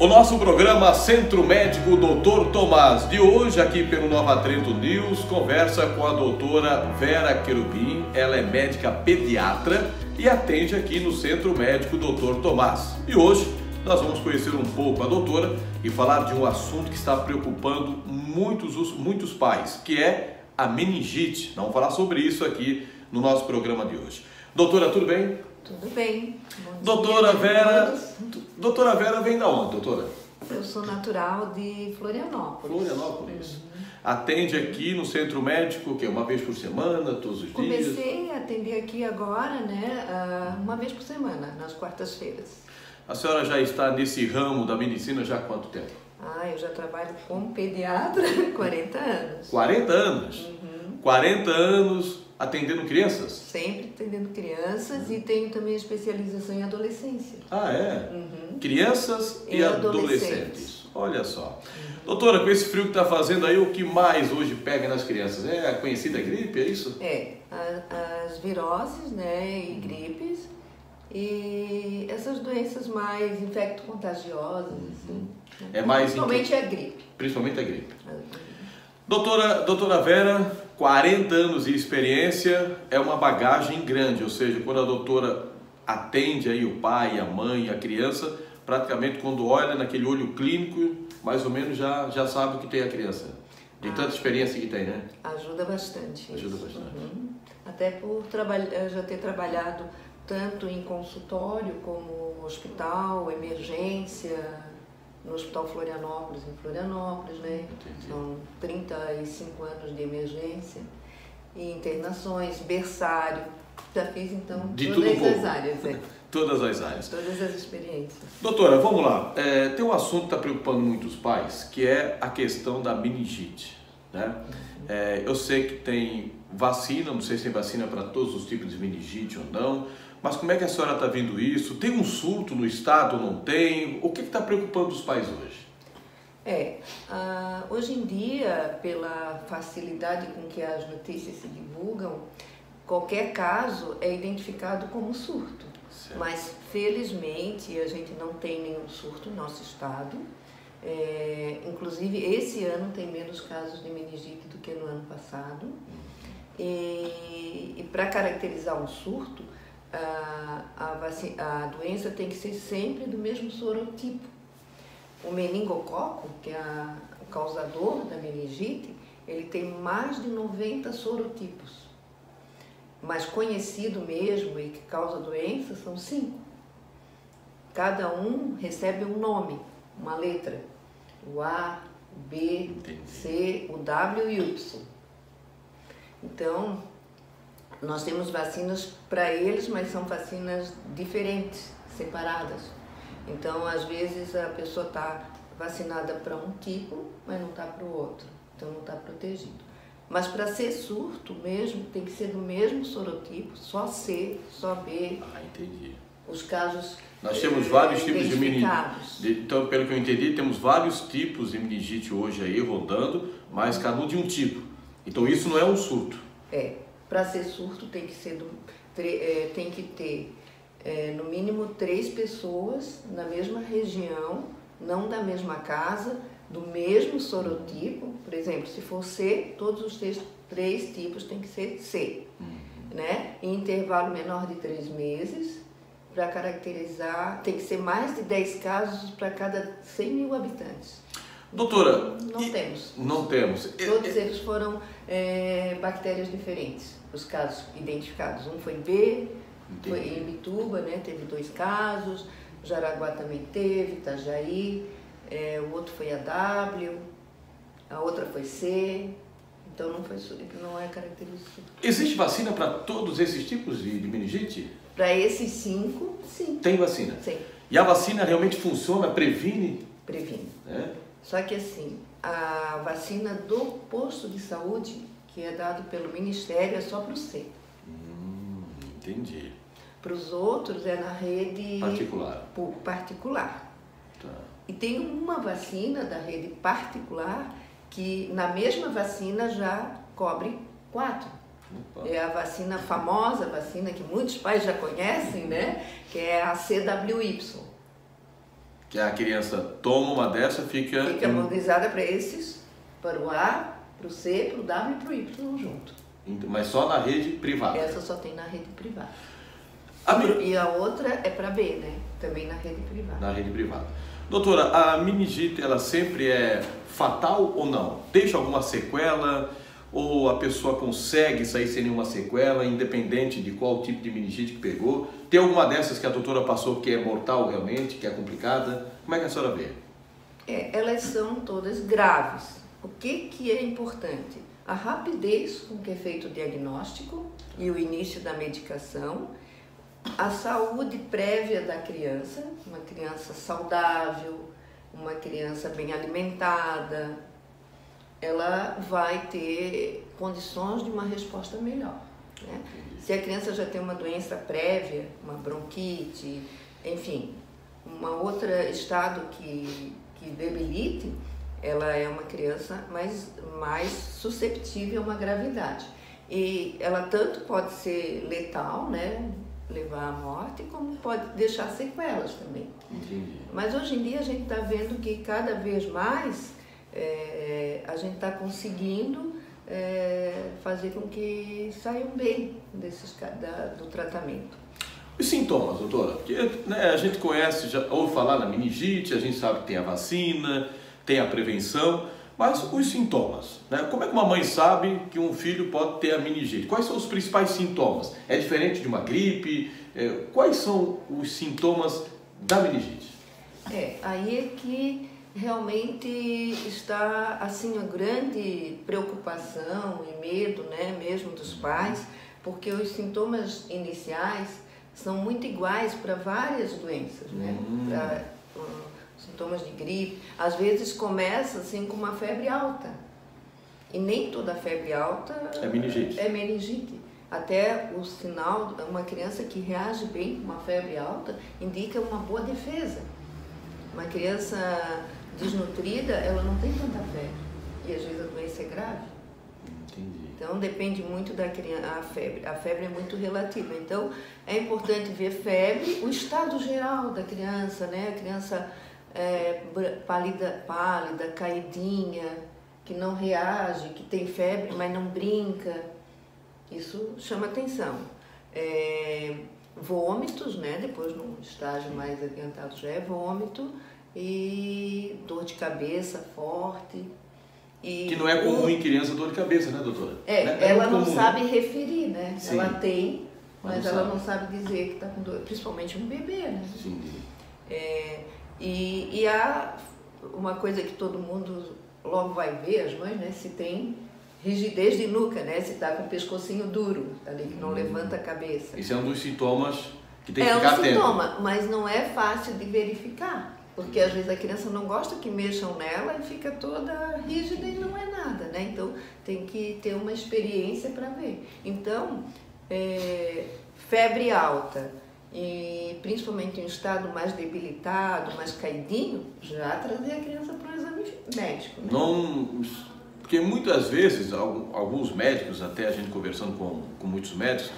O nosso programa Centro Médico Dr. Tomás, de hoje aqui pelo Nova Trento News, conversa com a doutora Vera Querubim. Ela é médica pediatra e atende aqui no Centro Médico Dr. Tomás. E hoje nós vamos conhecer um pouco a doutora e falar de um assunto que está preocupando muitos pais, que é a meningite. Vamos falar sobre isso aqui no nosso programa de hoje. Doutora, tudo bem? Tudo bem. Doutora Vera, doutora Vera vem da onde, doutora? Eu sou natural de Florianópolis. Florianópolis. Atende aqui no centro médico, o quê? Uma vez por semana, todos os dias? Comecei a atender aqui agora, né, uma vez por semana, nas quartas-feiras. A senhora já está nesse ramo da medicina já há quanto tempo? Eu já trabalho como pediatra há 40 anos. 40 anos? 40 anos atendendo crianças? Sempre atendendo crianças e tenho também especialização em adolescência. Ah, é? Crianças e adolescentes. Olha só. Doutora, com esse frio que está fazendo aí, o que mais hoje pega nas crianças? É a conhecida gripe, é isso? É, as viroses, né, e gripes e essas doenças mais infecto-contagiosas. Assim, né? É mais Principalmente a gripe. Principalmente a gripe. Doutora Vera, 40 anos de experiência é uma bagagem grande, ou seja, quando a doutora atende aí o pai, a mãe, a criança, praticamente quando olha naquele olho clínico, mais ou menos já sabe o que tem a criança. De tanta experiência que tem, né? Ajuda bastante. Ajuda bastante. Até por já ter trabalhado tanto em consultório como hospital, emergência, no Hospital Florianópolis, em Florianópolis, né? Entendi. São 35 anos de emergência e internações, berçário. Já fiz, então, De todas tudo um pouco. as áreas. Todas as áreas. Todas as experiências. Doutora, vamos lá. Tem um assunto que está preocupando muitos pais, que é a questão da meningite, né? Eu sei que tem vacina, não sei se tem vacina para todos os tipos de meningite ou não, mas como é que a senhora está vendo isso? Tem um surto no estado ou não tem? O que está preocupando os pais hoje? Hoje em dia, pela facilidade com que as notícias se divulgam, qualquer caso é identificado como surto. Certo. Mas, felizmente, a gente não tem nenhum surto no nosso estado. Inclusive, esse ano tem menos casos de meningite do que no ano passado. E para caracterizar um surto, a doença tem que ser sempre do mesmo sorotipo. O meningococo, que é o causador da meningite, ele tem mais de 90 sorotipos. Mas conhecido mesmo e que causa doença são 5. Cada um recebe um nome, uma letra. O A, o B, o C, o W e o Y. Então, nós temos vacinas para eles, mas são vacinas diferentes, separadas. Então, às vezes, a pessoa está vacinada para um tipo, mas não está para o outro. Então, não está protegido. Mas para ser surto mesmo, tem que ser do mesmo sorotipo, só C, só B. Entendi. Os casos Nós temos vários tipos de meningite. Então, pelo que eu entendi, temos vários tipos de meningite hoje aí rodando, mas cada um de um tipo. Então, isso não é um surto. Para ser surto tem que ter no mínimo 3 pessoas na mesma região, não da mesma casa, do mesmo sorotipo. Por exemplo, se for C, todos os 3 tipos tem que ser C, né? Em intervalo menor de 3 meses, para caracterizar, tem que ser mais de 10 casos para cada 100 mil habitantes. Doutora, Não temos. Não temos. Todos eles foram bactérias diferentes, os casos identificados. Um foi B, foi em Imbituba, né, teve 2 casos, Jaraguá também teve, Itajaí, o outro foi a W, a outra foi C, então não é característico. Existe vacina para todos esses tipos de meningite? Para esses 5, sim. Tem vacina? Sim. E a vacina realmente funciona, previne? Previne. É? Só que assim, a vacina do posto de saúde, que é dado pelo Ministério, é só para o C. Entendi. Para os outros é na rede particular. Tá. E tem uma vacina da rede particular que na mesma vacina já cobre 4. Opa. É a vacina famosa, vacina que muitos pais já conhecem, né? Que é a CWY. Que a criança toma uma dessa, fica imobilizada para o A, para o C, para o W e para o Y junto. Mas só na rede privada? Essa só tem na rede privada. E a outra é para B, né? Também na rede privada. Na rede privada. Doutora, a meningite, ela sempre é fatal ou não? Deixa alguma sequela? Ou a pessoa consegue sair sem nenhuma sequela, independente de qual tipo de meningite que pegou? Tem alguma dessas que a doutora passou que é mortal realmente, que é complicada? Como é que a senhora vê? Elas são todas graves. O que é importante? A rapidez com que é feito o diagnóstico e o início da medicação, a saúde prévia da criança, uma criança saudável, uma criança bem alimentada, ela vai ter condições de uma resposta melhor, né? Se a criança já tem uma doença prévia, uma bronquite, enfim, um outro estado que debilite, ela é uma criança mais susceptível a uma gravidade. E ela tanto pode ser letal, né, levar à morte, como pode deixar sequelas também. Entendi. Mas hoje em dia a gente está vendo que cada vez mais a gente está conseguindo fazer com que saiam bem do tratamento. Os sintomas, doutora? Porque né, a gente conhece, já ouve falar na meningite, a gente sabe que tem a vacina, tem a prevenção, mas os sintomas, né? Como é que uma mãe sabe que um filho pode ter a meningite? Quais são os principais sintomas? É diferente de uma gripe? Quais são os sintomas da meningite? Aí é que realmente está assim a grande preocupação e medo, né, mesmo dos pais, porque os sintomas iniciais são muito iguais para várias doenças, né? Sintomas de gripe, às vezes começa assim com uma febre alta, e nem toda febre alta é meningite. Até o sinal, uma criança que reage bem com uma febre alta indica uma boa defesa. Uma criança desnutrida, ela não tem tanta febre, e às vezes a doença é grave. Entendi. Então depende muito da criança, a febre é muito relativa. Então é importante ver febre, o estado geral da criança, né? A criança pálida, caidinha, que não reage, que tem febre, mas não brinca. Isso chama atenção. Vômitos, né? Depois num estágio mais adiantado já é vômito, e dor de cabeça forte. Que não é comum em criança dor de cabeça, né, doutora? Ela não sabe referir, né? Sim. Ela tem, mas ela não sabe sabe dizer que está com dor, principalmente um bebê, né? Sim. E há uma coisa que todo mundo logo vai ver, as mães, né? Se tem rigidez de nuca, né? Se está com o pescocinho duro, ali que não levanta a cabeça. Esse é um dos sintomas que tem que ficar atento. É um sintoma, mas não é fácil de verificar. Porque às vezes a criança não gosta que mexam nela e fica toda rígida e não é nada, né? Então tem que ter uma experiência para ver. Então, febre alta e principalmente em um estado mais debilitado, mais caidinho, já trazer a criança para um exame médico, né? Porque muitas vezes, alguns médicos, até a gente conversando com muitos médicos,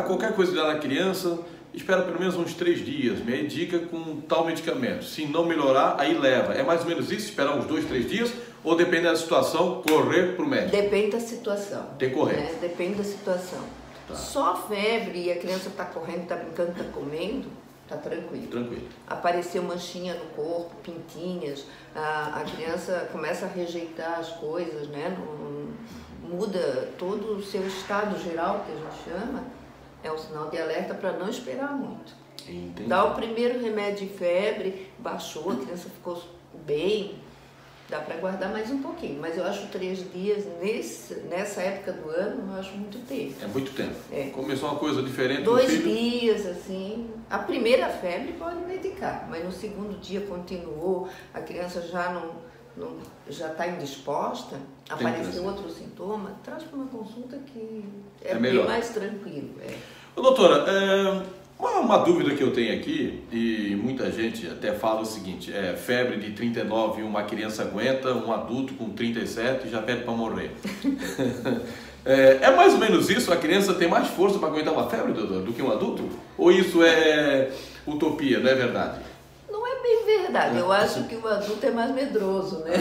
qualquer coisa que dá na criança, espera pelo menos uns 3 dias, me indica com tal medicamento. Se não melhorar, aí leva. É mais ou menos isso? Esperar uns 2, 3 dias? Ou depende da situação, correr para o médico? Depende da situação. Tem que correr. Né? Depende da situação. Tá. Só febre e a criança está correndo, está brincando, está comendo, está tranquilo. Tranquilo. Apareceu manchinha no corpo, pintinhas, a criança começa a rejeitar as coisas, né? Muda todo o seu estado geral, que a gente chama. É um sinal de alerta para não esperar muito. Entendi. Dá o primeiro remédio de febre, baixou, a criança ficou bem, dá para guardar mais um pouquinho. Mas eu acho 3 dias, nessa época do ano, eu acho muito tempo. É muito tempo. Começou uma coisa diferente. 2 dias, assim. A primeira febre pode medicar, mas no segundo dia continuou, a criança já está indisposta, apareceu outro sintoma, traz para uma consulta que é bem mais tranquilo. Doutora, uma dúvida que eu tenho aqui, e muita gente até fala o seguinte, febre de 39 uma criança aguenta, um adulto com 37 já pede para morrer. É mais ou menos isso? A criança tem mais força para aguentar uma febre, doutor, do que um adulto? Ou isso é utopia, não é verdade? Não é bem verdade. verdade. Eu acho que o adulto é mais medroso, né?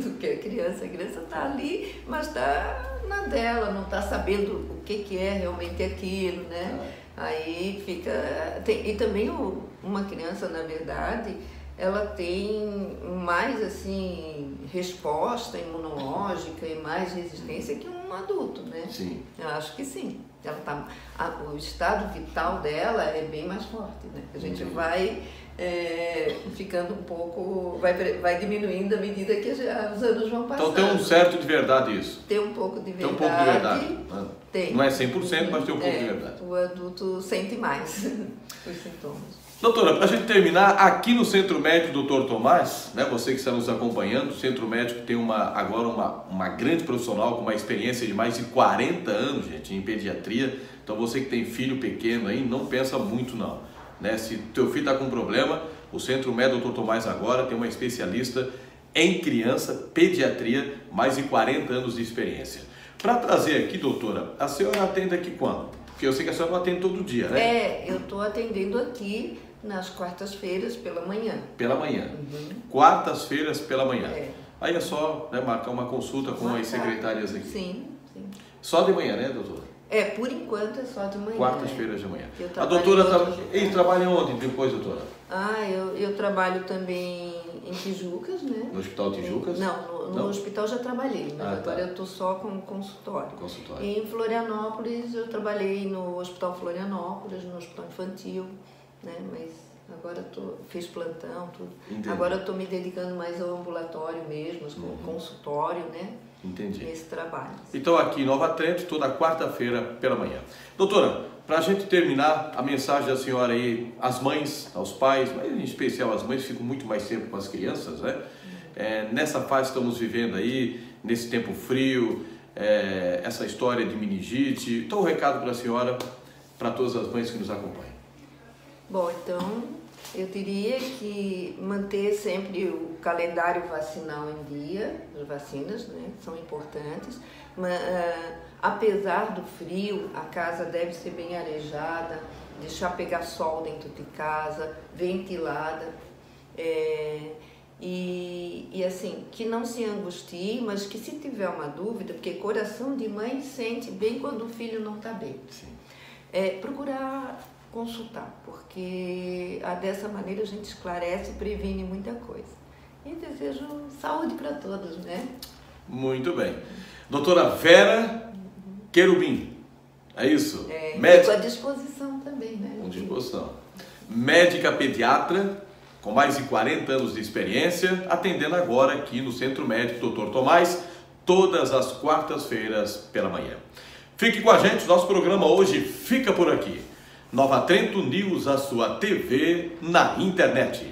Do que a criança. A criança está ali, mas está na dela, não está sabendo o que é realmente aquilo, né? Aí fica... e também uma criança, na verdade, ela tem mais, assim, resposta imunológica e mais resistência que um adulto, né? Sim. Eu acho que sim. Ela o estado vital dela é bem mais forte, né? A gente vai ficando um pouco... vai diminuindo à medida que os anos vão passando. Então tem um certo de verdade isso. Tem um pouco de verdade. Tem um pouco de verdade. Tem. Não é 100%, mas tem um pouco de verdade. O adulto sente mais os sintomas. Doutora, para a gente terminar, aqui no Centro Médico Dr. Tomás, né, você que está nos acompanhando, o Centro Médico tem agora uma grande profissional com uma experiência de mais de 40 anos, gente, em pediatria. Então você que tem filho pequeno aí, não pensa muito não. Né? Se teu filho está com problema, o Centro Médico Dr. Tomás agora tem uma especialista em criança, pediatria, mais de 40 anos de experiência. Para trazer aqui, doutora, a senhora atende aqui quando? Porque eu sei que a senhora não atende todo dia, né? Eu estou atendendo aqui nas quartas-feiras pela manhã. Pela manhã. Quartas-feiras pela manhã. Aí é só, né, marcar uma consulta com as secretárias aqui. Sim. Só de manhã, né, doutora? Por enquanto é só de manhã. Quartas-feiras de manhã. A doutora trabalha onde depois, doutora? Eu trabalho também em Tijucas, né? No Hospital Tijucas? Não, no hospital já trabalhei, mas agora eu estou só como consultório. E em Florianópolis eu trabalhei no Hospital Florianópolis, no Hospital Infantil, né? Mas agora fiz plantão, tudo. Entendi. Agora eu estou me dedicando mais ao ambulatório mesmo, consultório, né? Entendi. Nesse trabalho. Então aqui em Nova Trento, toda quarta-feira pela manhã. Doutora, para a gente terminar, a mensagem da senhora aí, às mães, aos pais, mas em especial as mães, ficam muito mais tempo com as crianças, né? Nessa fase que estamos vivendo aí, nesse tempo frio, essa história de meningite. Então, um recado para a senhora, para todas as mães que nos acompanham. Bom, então, eu diria que manter sempre o calendário vacinal em dia, as vacinas, né, são importantes, mas, apesar do frio, a casa deve ser bem arejada, deixar pegar sol dentro de casa, ventilada, e assim, que não se angustie, mas que se tiver uma dúvida, porque coração de mãe sente bem quando o filho não está bem. Sim. Procurar consultar, porque dessa maneira a gente esclarece e previne muita coisa. E desejo saúde para todos, né? Muito bem. Doutora Vera Querubim, é isso? Médica à disposição também, né? Com disposição. Médica pediatra, com mais de 40 anos de experiência, atendendo agora aqui no Centro Médico Dr. Tomás, todas as quartas-feiras pela manhã. Fique com a gente, nosso programa hoje fica por aqui. Nova Trento News, a sua TV na internet.